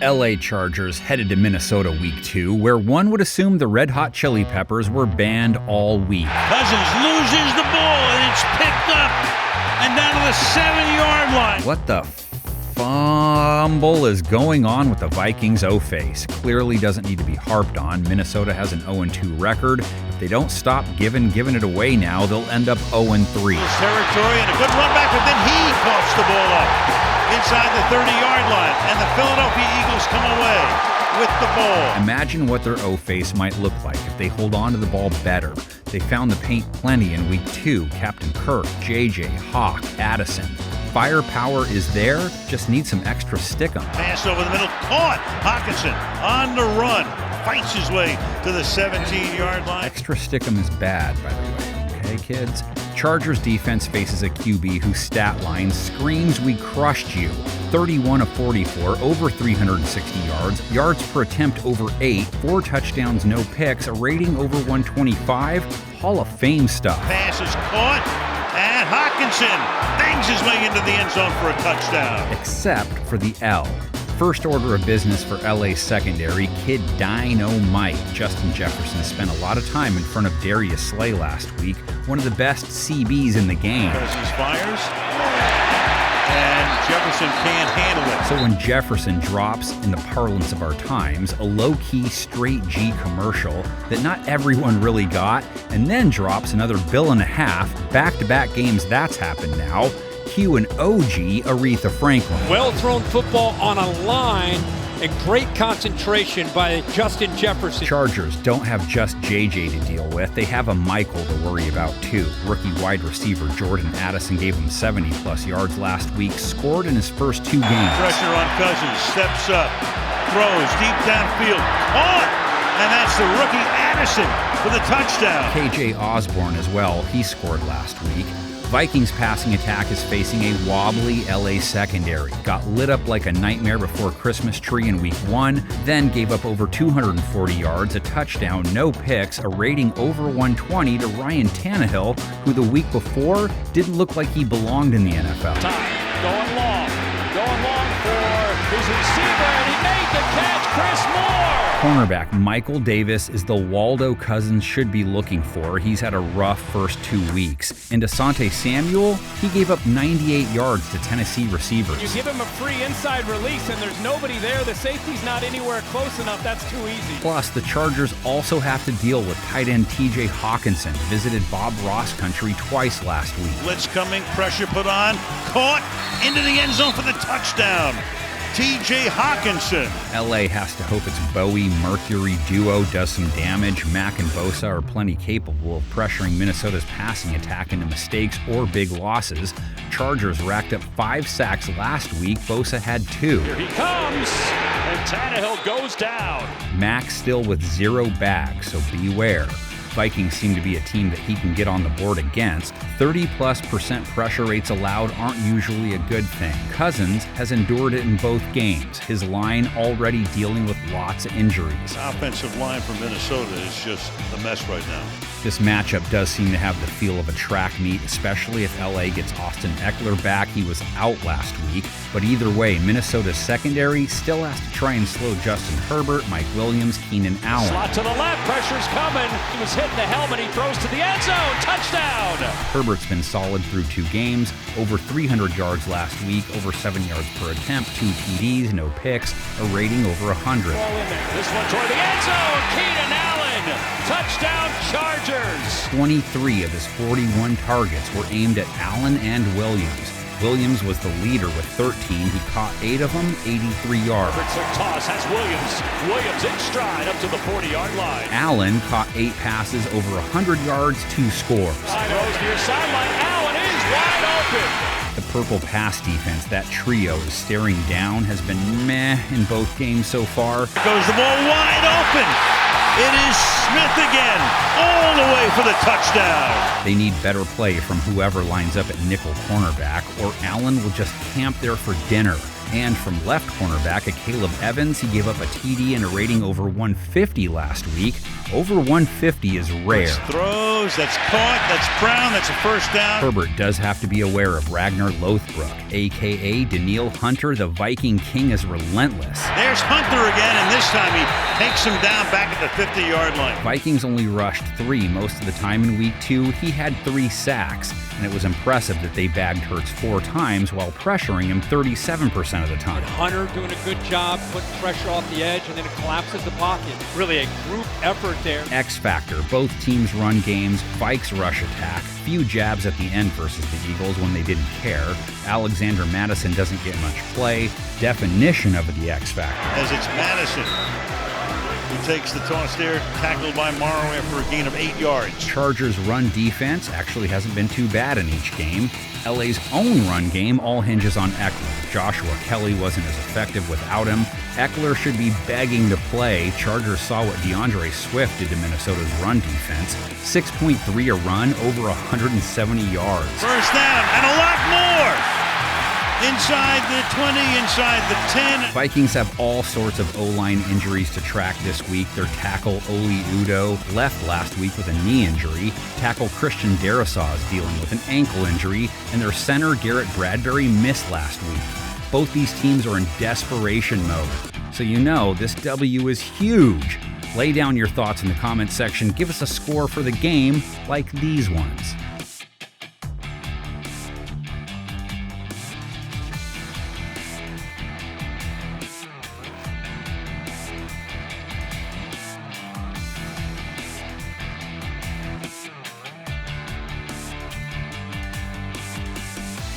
LA Chargers headed to Minnesota week 2, where one would assume the Red Hot Chili Peppers were banned all week. Cousins loses the ball, and it's picked up and down to the 7-yard line. What the fumble is going on with the Vikings O-face? Clearly doesn't need to be harped on. Minnesota has an 0-2 record. If they don't stop giving it away now, they'll end up 0-3. Territory and a good run back, but then he coughs the ball up inside the 30-yard line, and the Philadelphia Eagles come away with the ball. Imagine what their O-face might look like if they hold on to the ball better. They found the paint plenty in week 2. Captain Kirk, JJ, Hawk, Addison. Firepower is there, just need some extra stickum. Pass over the middle, caught. Hawkinson on the run, fights his way to the 17-yard line. Extra stickum is bad, by the way, okay, kids? Chargers defense faces a QB whose stat line screams we crushed you. 31 of 44, over 360 yards, yards per attempt over 8, 4 touchdowns, no picks, a rating over 125, Hall of Fame stuff. Pass is caught, and Hawkinson bangs his way into the end zone for a touchdown. Except for the L. First order of business for LA secondary, Kid Dynamite. Justin Jefferson spent a lot of time in front of Darius Slay last week, one of the best CBs in the game. Cousins fires, and Jefferson can't handle it. So when Jefferson drops, in the parlance of our times, a low-key straight G commercial that not everyone really got, and then drops another $1.5 billion, back-to-back games that's happened now, cue an OG Aretha Franklin. Well-thrown football on a line and great concentration by Justin Jefferson. Chargers don't have just JJ to deal with. They have a Michael to worry about too. Rookie wide receiver Jordan Addison gave him 70-plus yards last week, scored in his first 2 games. Pressure on Cousins, steps up, throws deep downfield, caught! And that's the rookie Addison for the touchdown. KJ Osborne as well. He scored last week. Vikings passing attack is facing a wobbly LA secondary. Got lit up like a nightmare before Christmas tree in week 1, then gave up over 240 yards, a touchdown, no picks, a rating over 120 to Ryan Tannehill, who the week before didn't look like he belonged in the NFL. Going long for his receiver, and he made the catch, Chris Moore. Cornerback Michael Davis is the Waldo Cousins should be looking for. He's had a rough first 2 weeks. And Asante Samuel, he gave up 98 yards to Tennessee receivers. You give him a free inside release and there's nobody there. The safety's not anywhere close enough. That's too easy. Plus, the Chargers also have to deal with tight end TJ Hawkinson. Visited Bob Ross country twice last week. Blitz coming, pressure put on, caught into the end zone for the touchdown. TJ Hawkinson. LA has to hope its Bowie-Mercury duo does some damage. Mack and Bosa are plenty capable of pressuring Minnesota's passing attack into mistakes or big losses. Chargers racked up 5 sacks last week. Bosa had 2. Here he comes, and Tannehill goes down. Mack still with 0 bags, so beware. Vikings seem to be a team that he can get on the board against. 30+% pressure rates allowed aren't usually a good thing. Cousins has endured it in both games. His line already dealing with lots of injuries. The offensive line for Minnesota is just a mess right now. This matchup does seem to have the feel of a track meet, especially if LA gets Austin Eckler back. He was out last week. But either way, Minnesota's secondary still has to try and slow Justin Herbert, Mike Williams, Keenan Allen. Slot to the left, pressure's coming. He was hitting the helmet, he throws to the end zone. Touchdown! Herbert's been solid through 2 games, over 300 yards last week, over 7 yards per attempt, 2 TDs, no picks, a rating over 100. Ball in there. This one toward the end zone. Keenan Allen. Touchdown Chargers. 23 of his 41 targets were aimed at Allen and Williams. Williams was the leader with 13. He caught 8 of them, 83 yards. Quick toss has Williams. Williams in stride up to the 40-yard line. Allen caught 8 passes over 100 yards, 2 scores. Throws near sideline. Allen is wide open. The purple pass defense, that trio is staring down, has been meh in both games so far. Goes the ball wide open. It is Smith again, all the way for the touchdown. They need better play from whoever lines up at nickel cornerback, or Allen will just camp there for dinner. And from left cornerback Caleb Evans, he gave up a TD and a rating over 150 last week. Over 150 is rare. That's throws, that's caught, that's Brown, that's a first down. Herbert does have to be aware of Ragnar Lothbrok, a.k.a. Daniil Hunter. The Viking King is relentless. There's Hunter again, and this time he takes him down back at the 50-yard line. Vikings only rushed 3 most of the time in Week 2. He had 3 sacks, and it was impressive that they bagged Hurts 4 times while pressuring him 37% of the time. Hunter doing a good job putting pressure off the edge, and then it collapses the pocket. Really a group effort there. X factor. Both teams run games. Vikes rush attack. Few jabs at the end versus the Eagles when they didn't care. Alexander Madison doesn't get much play. Definition of the X factor. As it's Madison who takes the toss there, tackled by Morrow after a gain of 8 yards. Chargers' run defense actually hasn't been too bad in each game. LA's own run game all hinges on Eckler. Joshua Kelly wasn't as effective without him. Eckler should be begging to play. Chargers saw what DeAndre Swift did to Minnesota's run defense. 6.3 a run, over 170 yards. First down, and a lot more! Inside the 20, inside the 10. Vikings have all sorts of O-line injuries to track this week. Their tackle, Oli Udoh, left last week with a knee injury. Tackle Christian Darrisaw is dealing with an ankle injury. And their center, Garrett Bradbury, missed last week. Both these teams are in desperation mode. So you know this W is huge. Lay down your thoughts in the comments section. Give us a score for the game like these ones.